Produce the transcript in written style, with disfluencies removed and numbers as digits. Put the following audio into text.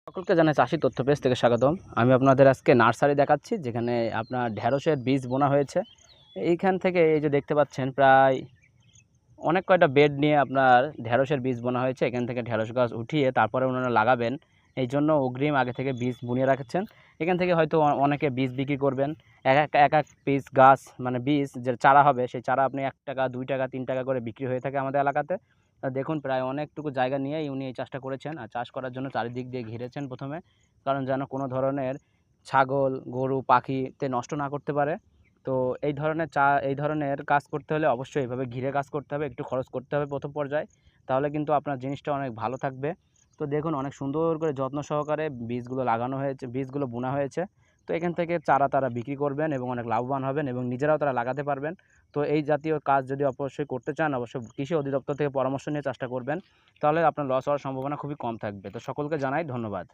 সকলকে জানাই চাষি তথ্য পেজ থেকে স্বাগতম। আমি আপনাদের আজকে নার্সারি দেখাচ্ছি, যেখানে আপনার ঢেঁড়সের বীজ বোনা হয়েছে। এইখান থেকে এই যে দেখতে পাচ্ছেন, প্রায় অনেক কয়টা বেড নিয়ে আপনার ঢেঁড়সের বীজ বোনা হয়েছে। এখান থেকে ঢেঁড়স গাছ উঠিয়ে তারপরে ওনারা লাগাবেন, এই জন্য অগ্রিম আগে থেকে বীজ বুনিয়ে রাখছেন। এখান থেকে হয়তো অনেকে বীজ বিক্রি করবেন। এক এক পিস গাছ, মানে বীজ যে চারা হবে, সেই চারা আপনি 1 টাকা 2 টাকা 3 টাকা করে বিক্রি হয়ে থাকে আমাদের এলাকাতে। দেখুন, প্রায় অনেকটুকু জায়গা নিয়েই উনি এই চাষটা করেছেন। আর চাষ করার জন্য চারিদিক দিয়ে ঘিরেছেন প্রথমে, কারণ যেন কোনো ধরনের ছাগল, গরু, পাখিতে নষ্ট না করতে পারে। তো এই ধরনের কাজ করতে হলে অবশ্যই এইভাবে ঘিরে কাজ করতে হবে, একটু খরচ করতে হবে প্রথম পর্যায়ে, তাহলে কিন্তু আপনার জিনিসটা অনেক ভালো থাকবে। তো দেখুন, অনেক সুন্দর করে যত্ন সহকারে বীজগুলো লাগানো হয়েছে, বীজগুলো বোনা হয়েছে। তো এখান থেকে চারা তারা বিক্রি করবেন এবং অনেক লাভবান হবেন এবং নিজেরাও তারা লাগাতে পারবেন। তো এই জাতীয় কাজ যদি অবশ্যই করতে চান, অবশ্যই কৃষি অধিদপ্তর থেকে পরামর্শ নিয়ে চাষটা করবেন, তাহলে আপনার লস হওয়ার সম্ভাবনা খুবই কম থাকবে। তো সকলকে জানাই ধন্যবাদ।